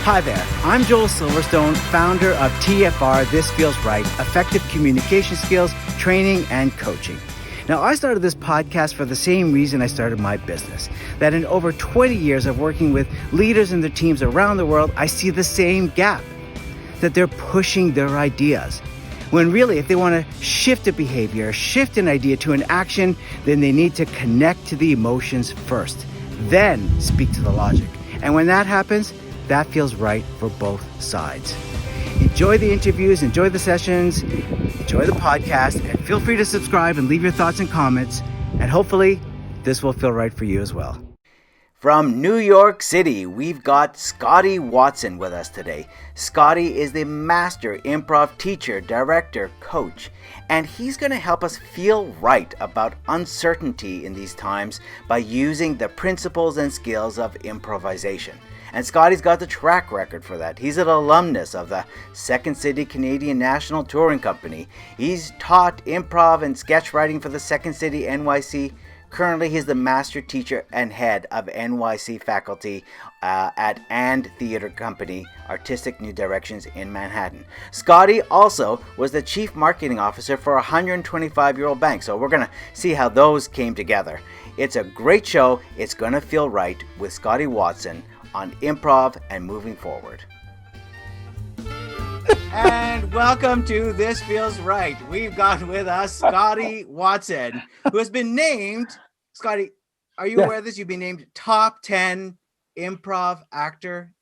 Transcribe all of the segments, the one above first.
Hi there, I'm Joel Silverstone, founder of TFR This Feels Right, effective communication skills, training, and coaching. Now, I started this podcast for the same reason I started my business, that in over 20 years of working with leaders and their teams around the world, I see the same gap, that they're pushing their ideas. When really, if they want to shift a behavior, shift an idea to an action, then they need to connect to the emotions first, then speak to the logic. And when that happens, that feels right for both sides. Enjoy the interviews, enjoy the sessions, enjoy the podcast, and feel free to subscribe and leave your thoughts and comments. And hopefully, this will feel right for you as well. From New York City, we've got Scotty Watson with us today. Scotty is the master improv teacher, director, coach, and he's going to help us feel right about uncertainty in these times by using the principles and skills of improvisation. And Scotty's got the track record for that. He's an alumnus of the Second City Canadian National Touring Company. He's taught improv and sketch writing for the Second City NYC. Currently, he's the master teacher and head of NYC Faculty at ANDTheatre Company, Artistic New Directions in Manhattan. Scotty also was the chief marketing officer for a 125-year-old bank. So we're going to see how those came together. It's a great show. It's going to feel right with Scotty Watson on improv and moving forward. And welcome to This Feels Right. We've got with us Scotty Watson, who has been named, Scotty, are you aware of this? You've been named top 10 improv actor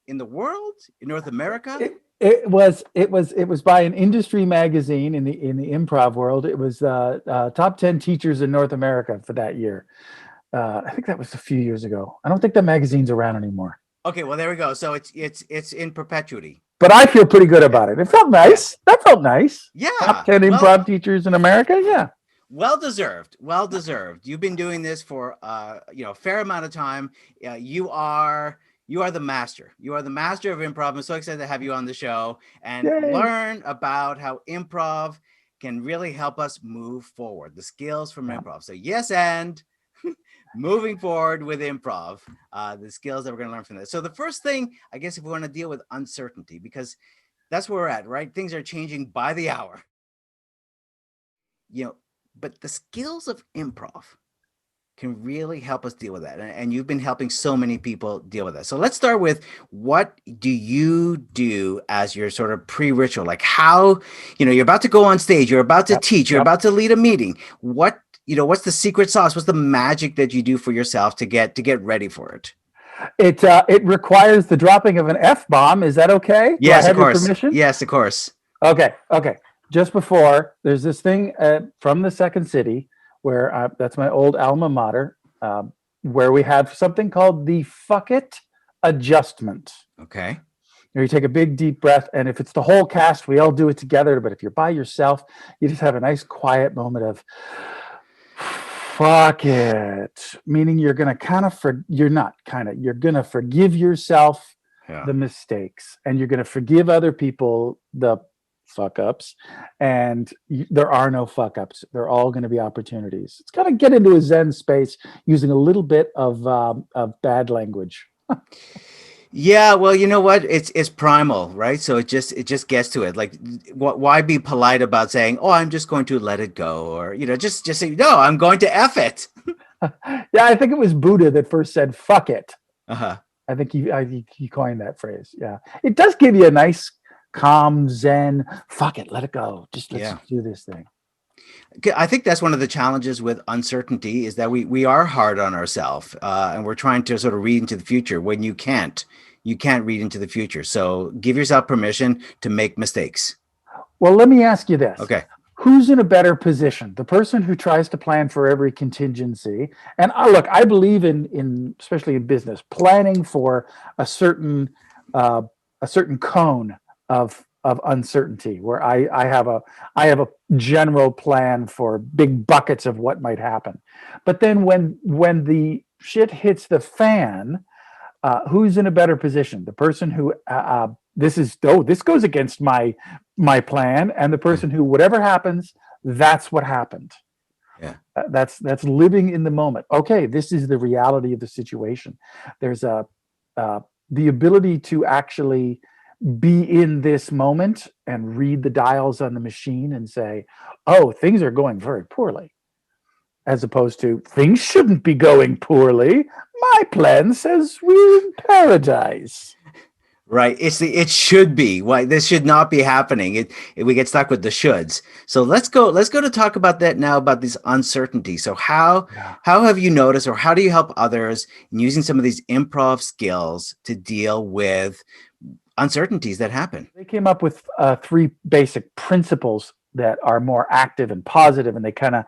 in the world, in North America? It was by an industry magazine in the improv world. It was top 10 teachers in North America for that year. I think that was a few years ago. I don't think that magazine's around anymore. Okay, well, there we go. So it's in perpetuity. But I feel pretty good about it. It felt nice. That felt nice. Yeah. Top 10 improv teachers in America. Yeah. Well deserved. Well deserved. You've been doing this for a fair amount of time. You are the master. You are the master of improv. I'm so excited to have you on the show and learn about how improv can really help us move forward. The skills from improv. So yes, and moving forward with improv, the skills that we're going to learn from this. So the first thing, I guess, if we want to deal with uncertainty, because that's where we're at, right? Things are changing by the hour. But the skills of improv can really help us deal with that. And you've been helping so many people deal with that. So let's start with, what do you do as your sort of pre-ritual? Like how, you're about to go on stage, you're about to teach, you're about to lead a meeting. What's the secret sauce? What's the magic that you do for yourself to get ready for it? It requires the dropping of an F-bomb. Is that okay? Yes, of course. Yes, of course. Okay. Just before, there's this thing from the Second City where that's my old alma mater, where we have something called the fuck it adjustment. Okay. You take a big deep breath, and if it's the whole cast, we all do it together. But if you're by yourself, you just have a nice quiet moment of fuck it, meaning you're going to you're going to forgive yourself the mistakes, and you're going to forgive other people the fuck ups, and there are no fuck ups. They're all going to be opportunities. It's got to get into a Zen space using a little bit of bad language. Yeah, well, you know what? It's primal, right? So it just gets to it. Like, why be polite about saying, "Oh, I'm just going to let it go," or just say, "No, I'm going to F it." Yeah, I think it was Buddha that first said "fuck it." I think he coined that phrase. Yeah, it does give you a nice, calm, Zen. Fuck it, let it go. Just let's do this thing. I think that's one of the challenges with uncertainty, is that we are hard on ourselves, and we're trying to sort of read into the future when you can't read into the future. So give yourself permission to make mistakes. Well, let me ask you this. Okay. Who's in a better position? The person who tries to plan for every contingency. And look, I believe in especially in business, planning for a certain cone of uncertainty, where I have a general plan for big buckets of what might happen. But then when the shit hits the fan, who's in a better position? The person who this goes against my plan, and the person who, whatever happens, that's what happened. Yeah. That's living in the moment. Okay, this is the reality of the situation. There's the ability to actually be in this moment and read the dials on the machine and say, oh, things are going very poorly, as opposed to things shouldn't be going poorly. My plan says we're in paradise. Right. It should be. Why this should not be happening. We get stuck with the shoulds. So let's go to talk about that now, about this uncertainty. So how have you noticed, or how do you help others in using some of these improv skills to deal with uncertainties that happen? They came up with 3 basic principles that are more active and positive, and they kind of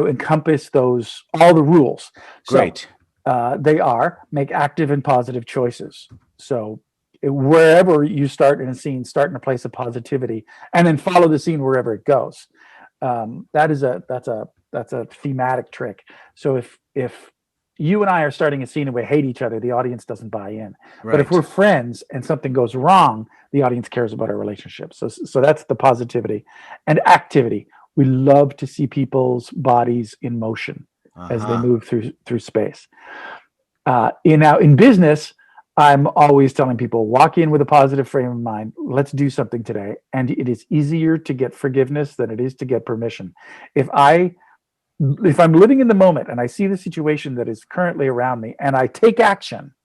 encompass all the rules. Great. So, they are: make active and positive choices. So wherever you start in a scene, start in a place of positivity, and then follow the scene wherever it goes. That's a thematic trick. So if you and I are starting a scene and we hate each other, the audience doesn't buy in. Right. But if we're friends and something goes wrong, the audience cares about our relationship. So that's the positivity. And activity. We love to see people's bodies in motion as they move through space. In business, I'm always telling people, walk in with a positive frame of mind. Let's do something today. And it is easier to get forgiveness than it is to get permission. If I'm living in the moment and I see the situation that is currently around me and I take action,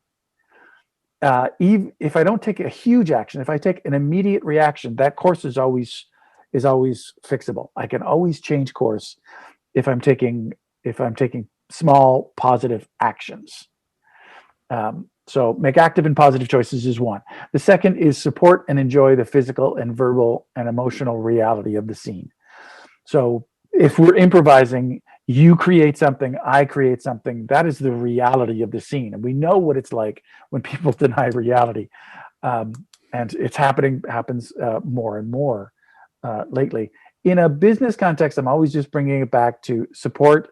even if I don't take a huge action, if I take an immediate reaction, that course is always fixable. I can always change course if I'm taking small positive actions. So make active and positive choices is one. The second is support and enjoy the physical and verbal and emotional reality of the scene. So if we're improvising, you create something, I create something, that is the reality of the scene. And we know what it's like when people deny reality. And it's happens more and more lately. In a business context, I'm always just bringing it back to support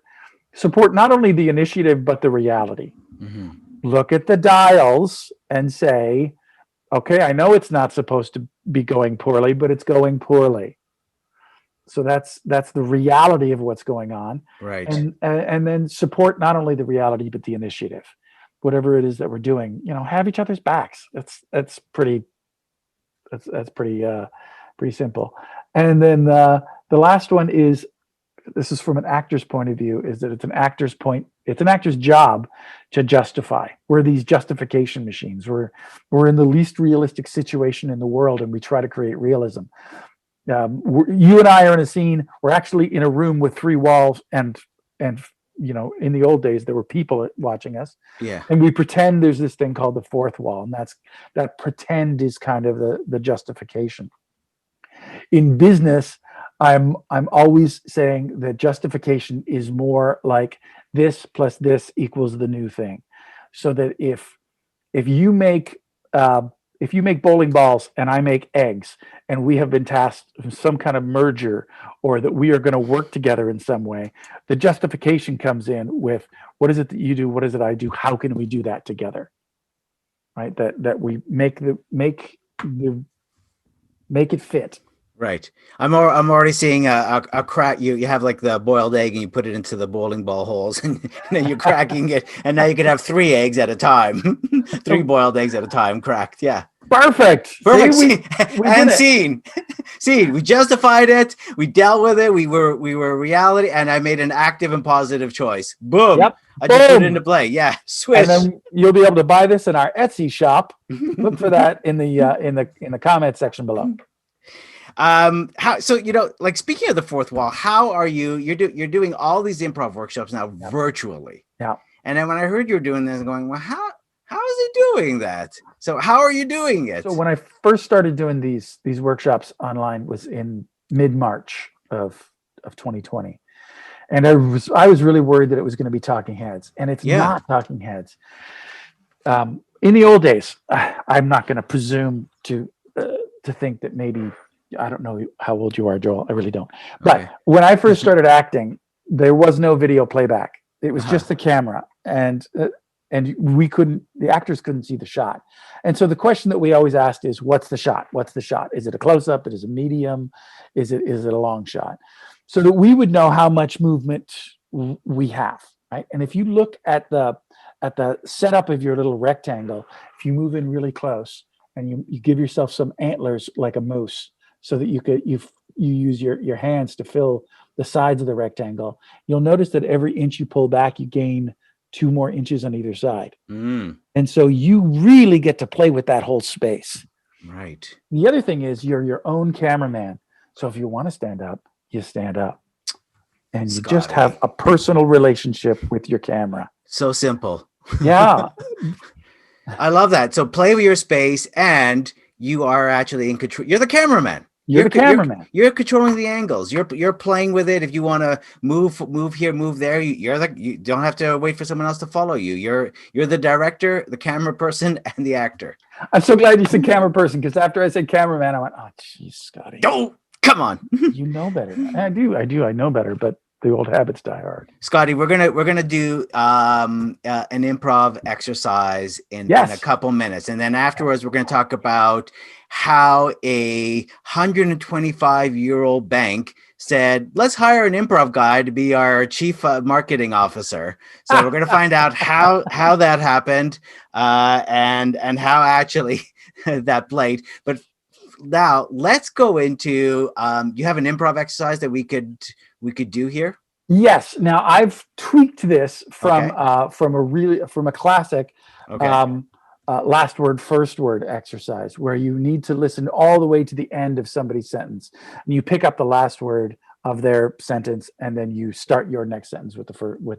not only the initiative, but the reality. Mm-hmm. Look at the dials and say, okay, I know it's not supposed to be going poorly, but it's going poorly. So that's the reality of what's going on. Right. And then support not only the reality, but the initiative, whatever it is that we're doing, have each other's backs. That's pretty simple. And then the last one is, this is from an actor's point of view, is that it's an actor's job to justify. We're these justification machines. We're in the least realistic situation in the world, and we try to create realism. You and I are in a scene. We're actually in a room with 3 walls, and in the old days there were people watching us. Yeah. And we pretend there's this thing called the 4th wall, and that pretend is kind of the justification. In business, I'm always saying that justification is more like this plus this equals the new thing. So that if you make bowling balls and I make eggs, and we have been tasked with some kind of merger, or that we are going to work together in some way, the justification comes in with, what is it that you do? What is it I do? How can we do that together? Right? That we make it fit. Right. I'm already seeing a crack. You have like the boiled egg and you put it into the bowling ball holes, and then you're cracking it. And now you can have 3 eggs at a time, 3 boiled eggs at a time cracked. Yeah. Perfect. See, and scene. We justified it. We dealt with it. We were reality. And I made an active and positive choice. Boom. Yep. I just put it into play. Yeah. Swish. And then you'll be able to buy this in our Etsy shop. Look for that in the comment section below. Speaking of the 4th wall, how are you're doing all these improv workshops now virtually. Yeah. And then when I heard you were doing this, I'm going, well, how is he doing that? So how are you doing it? So when I first started doing these workshops online was in mid-March of 2020. And I was really worried that it was going to be talking heads, and it's not talking heads. In the old days, I'm not going to presume to think that maybe, I don't know how old you are, Joel. I really don't. But when I first started acting, there was no video playback. It was just the camera, and the actors couldn't see the shot. And so the question that we always asked is, what's the shot? What's the shot? Is it a close-up? Is it a medium? Is it a long shot? So that we would know how much movement we have, right? And if you look at the at the setup of your little rectangle, if you move in really close and you give yourself some antlers like a moose, so that you use your hands to fill the sides of the rectangle, you'll notice that every inch you pull back, you gain 2 more inches on either side. And so you really get to play with that whole space. Right. The other thing is you're your own cameraman. So if you want to stand up, you stand up. And you just have a personal relationship with your camera. So simple. Yeah. I love that. So play with your space, and you are actually in control. You're the cameraman. You're the cameraman. You're controlling the angles. You're playing with it. If you want to move here, move there, you don't have to wait for someone else to follow you. You're the director, the camera person, and the actor. I'm so glad you said camera person, because after I said cameraman, I went, oh, geez, Scotty. Oh, come on. You know better. I do. I know better, but the old habits die hard. Scotty, we're gonna do an improv exercise in a couple minutes, and then afterwards we're gonna talk about how a 125-year-old bank said, let's hire an improv guy to be our chief marketing officer. So we're gonna find out how that happened, and how actually that played. But now let's go into you have an improv exercise that we could do here. Yes. Now I've tweaked this from a classic last word, first word exercise, where you need to listen all the way to the end of somebody's sentence, and you pick up the last word of their sentence, and then you start your next sentence with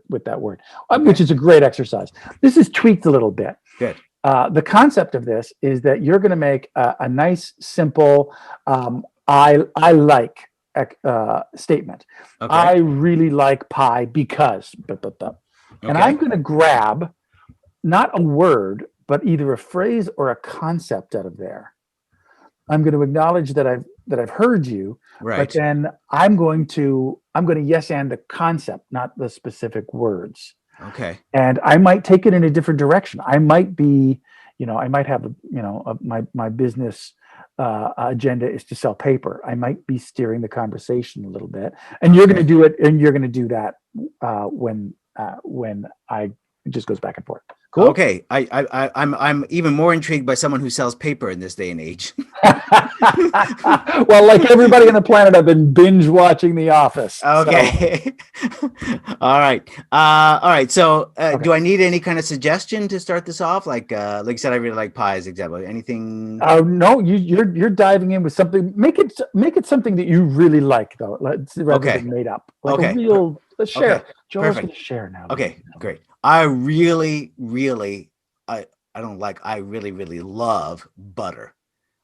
with that word, which is a great exercise. This is tweaked a little bit. Good. The concept of this is that you're going to make a nice, simple, I like statement. Okay. I really like pie because, and I'm going to grab not a word, but either a phrase or a concept out of there. I'm going to acknowledge that I've heard you, right. But then I'm going to yes and the concept, not the specific words. Okay. And I might take it in a different direction. I might be, I might have, my business agenda is to sell paper. I might be steering the conversation a little bit, and you're going to do it, and you're going to do that when it just goes back and forth. Cool. Okay. I'm even more intrigued by someone who sells paper in this day and age. Well, like everybody on the planet, I've been binge watching The Office. Okay. So. All right. So, do I need any kind of suggestion to start this off? Like you said, I really like pies. Example. Anything? No, you're diving in with something. Make it something that you really like, though. Rather than made up. Like a real. Let's share. Okay. Joel's going to share now. Okay. Great. I really, I really love butter.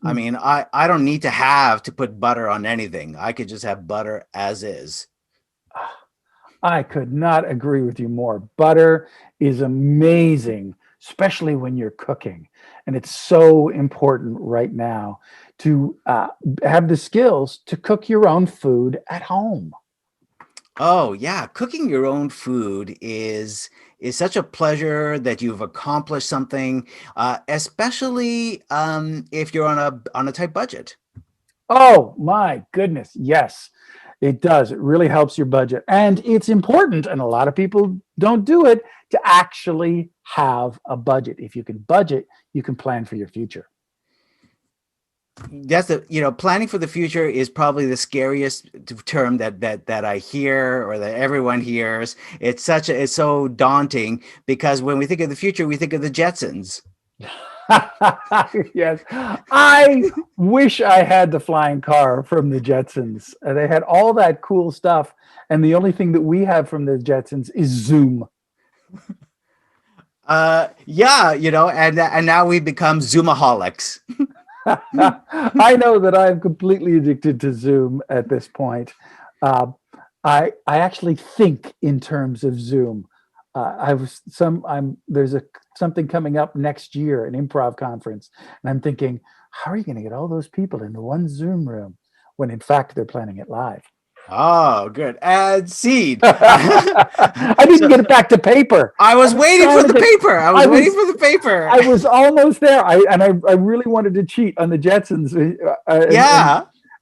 I mean, I don't need to put butter on anything. I could just have butter as is. I could not agree with you more. Butter is amazing, especially when you're cooking. And it's so important right now to have the skills to cook your own food at home. Oh, yeah. Cooking your own food is such a pleasure that you've accomplished something, especially if you're on a tight budget. Oh, my goodness. Yes, it does. It really helps your budget. And it's important, and a lot of people don't do it, to actually have a budget. If you can budget, you can plan for your future. That's planning for the future is probably the scariest term that I hear, or that everyone hears. It's so daunting, because when we think of the future, we think of the Jetsons. Yes. I wish I had the flying car from the Jetsons. They had all that cool stuff, and the only thing that we have from the Jetsons is Zoom. Yeah, and now we've become Zoomaholics. I know that I'm completely addicted to Zoom at this point. I actually think in terms of Zoom. There's something coming up next year, an improv conference, and I'm thinking, how are you going to get all those people into one Zoom room when in fact they're planning it live? Oh, good. Add seed. I didn't get it back to paper. I was waiting for the paper. I was waiting for the paper. I was almost there. I really wanted to cheat on the Jetsons.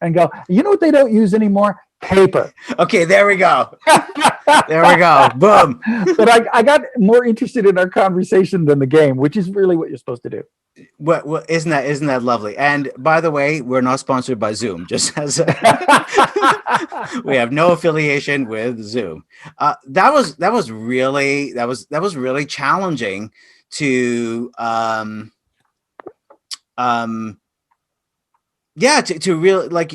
And go, you know what they don't use anymore? paper. Okay, there we go. There we go. Boom. But I got more interested in our conversation than the game, which is really what you're supposed to do. What isn't that lovely? And by the way, we're not sponsored by Zoom. Just as we have no affiliation with Zoom. That was really challenging to to really, like,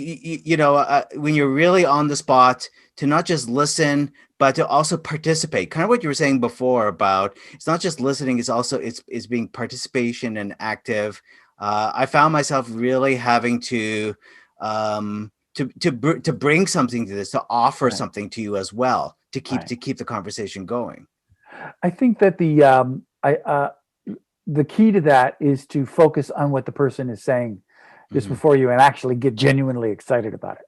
when you're really on the spot, to not just listen, but to also participate. Kind of what you were saying before about, it's not just listening, it's also it's being participation and active. I found myself really having to bring something to this, to offer Right. something to you as well, to keep Right. the conversation going. I think that the key to that is to focus on what the person is saying just before you, and actually get genuinely excited about it.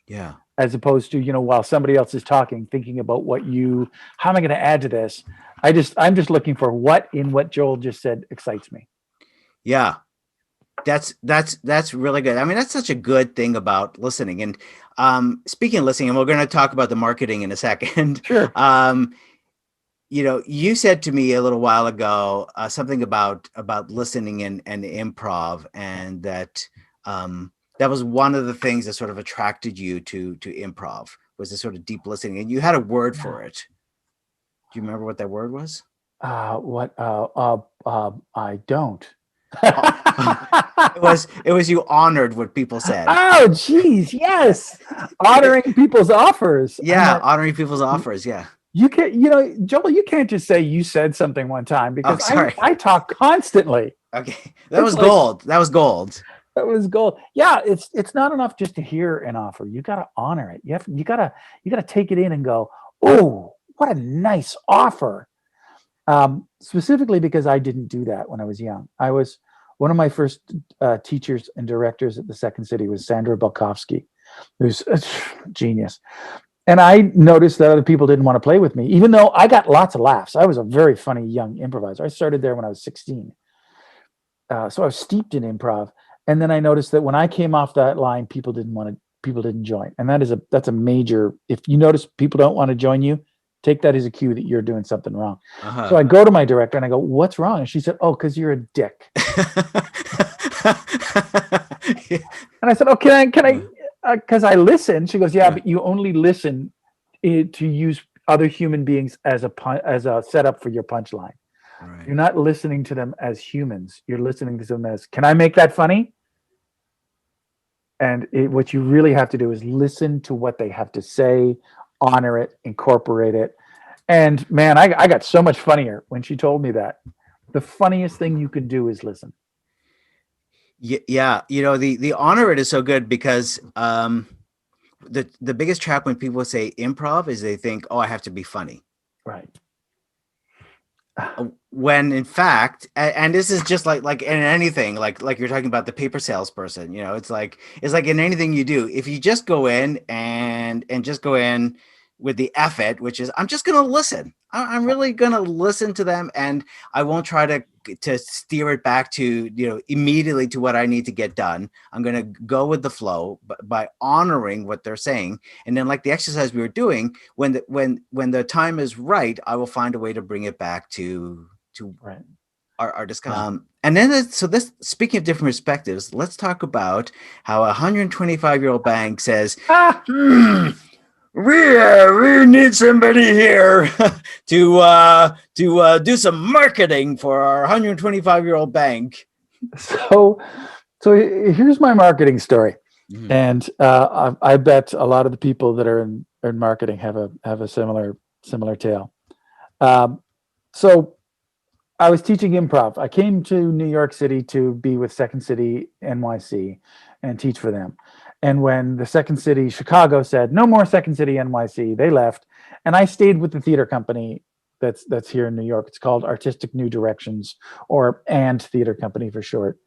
Yeah. As opposed to, while somebody else is talking, thinking about how am I going to add to this? I'm just looking for what Joel just said excites me. Yeah. That's really good. I mean, that's such a good thing about listening. And speaking of listening, and we're going to talk about the marketing in a second. Sure. You said to me a little while ago something about listening and improv, and that that was one of the things that sort of attracted you to improv, was this sort of deep listening, and you had a word for it. Do you remember what that word was? I don't. It was you honored what people said. Oh, geez, yes, honoring people's offers. Yeah, honoring people's offers. Yeah. You can't, Joel, you can't just say you said something one time, because I talk constantly. Okay, that was gold. That was gold. That was gold. Yeah, it's not enough just to hear an offer. You got to honor it. You got to take it in and go, oh, what a nice offer. Specifically because I didn't do that when I was young. I was one of my first teachers and directors at the Second City was Sandra Belkovsky, who's a genius. And I noticed that other people didn't want to play with me, even though I got lots of laughs. I was a very funny young improviser. I started there when I was 16. So I was steeped in improv. And then I noticed that when I came off that line, people didn't join. And that's a major, if you notice people don't want to join you, take that as a cue that you're doing something wrong. So I go to my director and I go, what's wrong? And she said, oh, because you're a dick. And I said, oh, can I, because I listen. She goes, yeah, but you only listen to use other human beings as a setup for your punchline. Right. You're not listening to them as humans. You're listening to them as, can I make that funny? And what you really have to do is listen to what they have to say, honor it, incorporate it. And man, I got so much funnier when she told me that. The funniest thing you could do is listen. Yeah. The honor it is so good, because the biggest trap when people say improv is they think, oh, I have to be funny. Right. When in fact, and this is just like in anything, like you're talking about the paper salesperson, it's like in anything you do, if you just go in and just go in with the effort, which is, I'm just going to listen. I'm really going to listen to them, and I won't try to steer it back to, immediately to what I need to get done. I'm going to go with the flow by honoring what they're saying. And then, like the exercise we were doing, when the time is right, I will find a way to bring it back to right. our discussion. And then, speaking of different perspectives, let's talk about how a 125-year-old bank says, we need somebody here to do some marketing for our 125-year-old bank. So here's my marketing story. Mm-hmm. And I bet a lot of the people that are in marketing have a similar tale. So I was teaching improv. I came to New York City to be with Second City NYC and teach for them. And when the Second City Chicago said, no more Second City NYC, they left. And I stayed with the theater company that's here in New York. It's called Artistic New Directions, or ANDTheatre Company for short.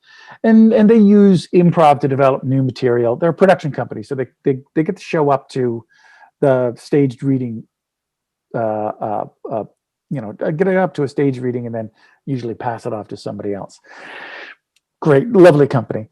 And they use improv to develop new material. They're a production company, so they get to show up to the staged reading, get it up to a stage reading and then usually pass it off to somebody else. Great, lovely company.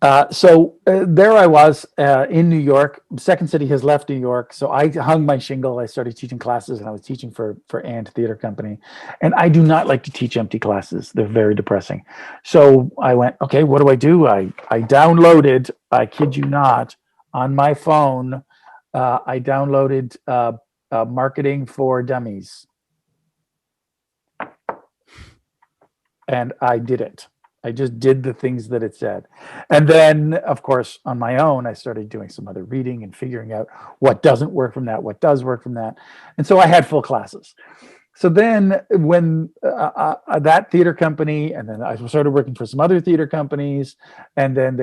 There I was in New York. Second City has left New York, so I hung my shingle. I started teaching classes, and I was teaching for ANDTheatre Company. And I do not like to teach empty classes; they're very depressing. So I went, okay, what do? I downloaded. I kid you not, on my phone, I downloaded Marketing for Dummies, and I did it. I just did the things that it said. And then, of course, on my own, I started doing some other reading and figuring out what doesn't work from that, what does work from that. And so I had full classes. So then when that theater company, and then I started working for some other theater companies, and then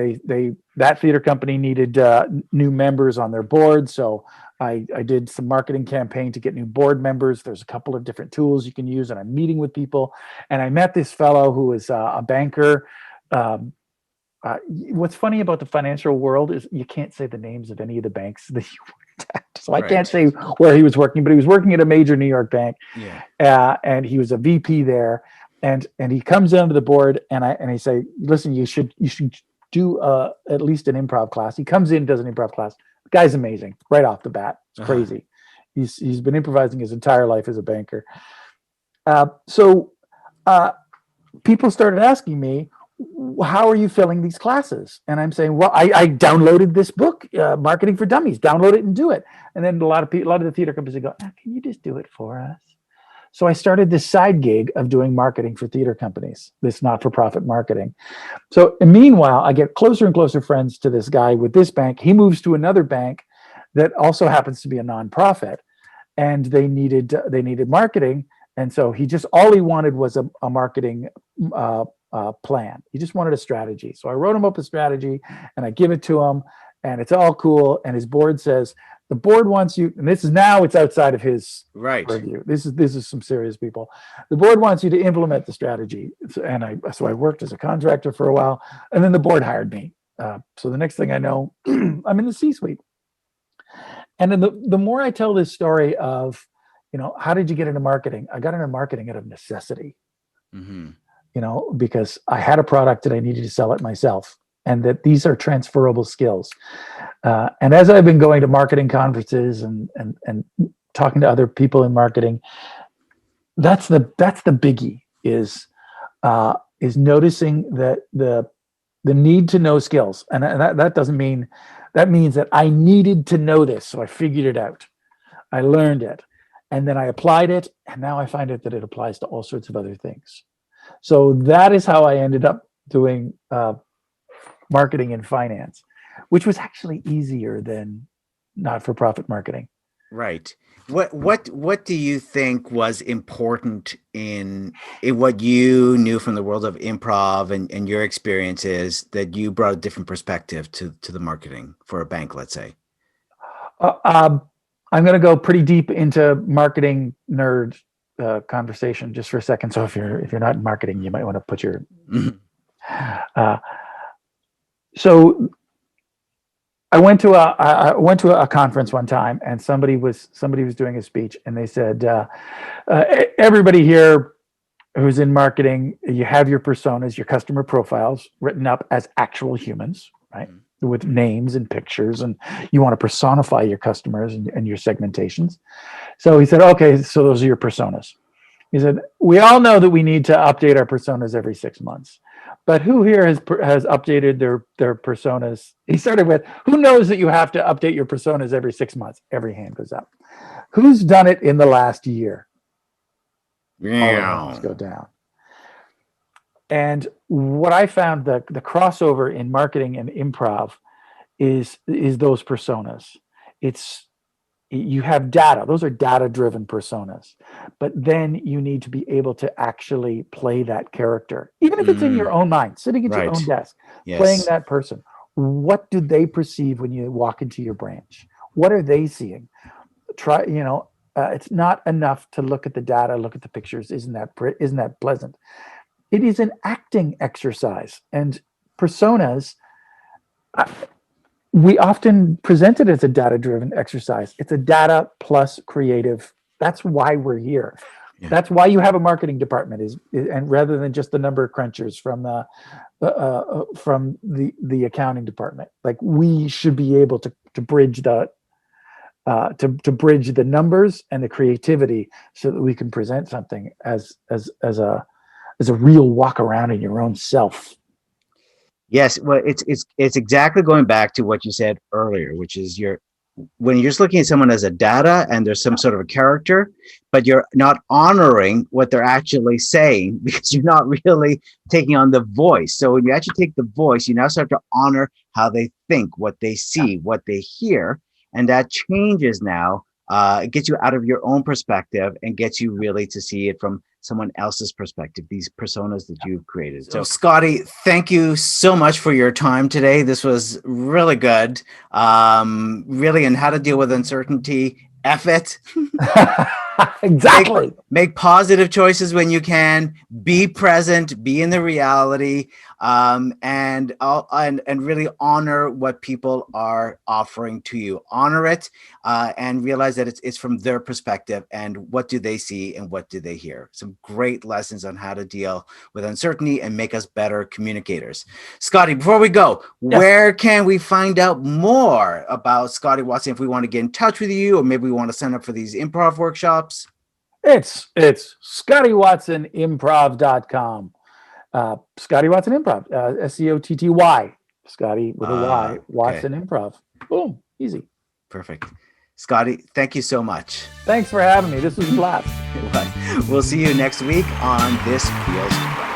that theater company needed new members on their board. So I did some marketing campaign to get new board members. There's a couple of different tools you can use, and I'm meeting with people. And I met this fellow who is a banker. What's funny about the financial world is you can't say the names of any of the banks that you worked at. So I can't say where he was working, but he was working at a major New York bank. Yeah. And he was a VP there. And he comes down to the board, and I say, listen, you should do at least an improv class. He comes in, does an improv class. The guy's amazing right off the bat. It's crazy. He's been improvising his entire life as a banker. So people started asking me, how are you filling these classes? And I'm saying, well, I downloaded this book, Marketing for Dummies. Download it and do it. And then a lot of the theater companies go, can you just do it for us? So I started this side gig of doing marketing for theater companies, this not-for-profit marketing. So meanwhile, I get closer and closer friends to this guy with this bank. He moves to another bank that also happens to be a nonprofit, and they needed marketing. And so all he wanted was a marketing plan. He just wanted a strategy. So I wrote him up a strategy, and I give it to him, and it's all cool. And his board says, the board wants you, and it's outside of his purview. This is some serious people. The board wants you to implement the strategy. And so I worked as a contractor for a while, and then the board hired me. So the next thing I know, I'm in the C-suite. And then the more I tell this story of, how did you get into marketing? I got into marketing out of necessity. Mm-hmm. Because I had a product that I needed to sell it myself, and that these are transferable skills. And as I've been going to marketing conferences and talking to other people in marketing, that's the biggie is noticing that the need to know skills. And that means that I needed to know this. So I figured it out. I learned it, and then I applied it. And now I find out that it applies to all sorts of other things. So that is how I ended up doing marketing and finance, which was actually easier than not-for-profit marketing. Right. What do you think was important in what you knew from the world of improv and your experiences that you brought a different perspective to the marketing for a bank, let's say? I'm going to go pretty deep into marketing nerd conversation just for a second. So if you're not in marketing, you might want to put your. So I went to a conference one time, and somebody was doing a speech, and they said, everybody here who's in marketing, you have your personas, your customer profiles written up as actual humans, right? Mm-hmm. With names and pictures, and you want to personify your customers and your segmentations. So he said, okay, so those are your personas. He said, we all know that we need to update our personas every 6 months. But who here has updated their personas? He started with, who knows that you have to update your personas every 6 months? Every hand goes up. Who's done it in the last year? Yeah. All of hands go down. And what I found, the crossover in marketing and improv is those personas. You have data. Those are data-driven personas. But then you need to be able to actually play that character, even if it's in your own mind, sitting at your own desk, playing that person. What do they perceive when you walk into your branch? What are they seeing? It's not enough to look at the data, look at the pictures. Isn't that pleasant? It is an acting exercise, and personas. We often present it as a data-driven exercise. It's a data plus creative. That's why we're here. That's why you have a marketing department, and rather than just the number crunchers from the accounting department. Like, we should be able to bridge to bridge the numbers and the creativity so that we can present something as a real walk around in your own self. Yes, well, it's exactly going back to what you said earlier, which is when you're just looking at someone as a data and there's some sort of a character, but you're not honoring what they're actually saying because you're not really taking on the voice. So when you actually take the voice, you now start to honor how they think, what they see, what they hear, and that changes now. It gets you out of your own perspective and gets you really to see it from someone else's perspective, these personas that you've created. So Scotty, thank you so much for your time today. This was really good. Really, and how to deal with uncertainty. F it. Exactly. Make positive choices when you can. Be present. Be in the reality, and really honor what people are offering to you. Honor it, and realize that it's from their perspective and what do they see and what do they hear. Some great lessons on how to deal with uncertainty and make us better communicators. Scotty, before we go, where can we find out more about Scotty Watson if we want to get in touch with you, or maybe we want to sign up for these improv workshops? It's ScottyWatsonImprov.com. Scotty Watson Improv, SCOTTY, Scotty with a Y, Watson Improv. Boom, easy. Perfect. Scotty, thank you so much. Thanks for having me. This was a blast. We'll see you next week on This Feels Right.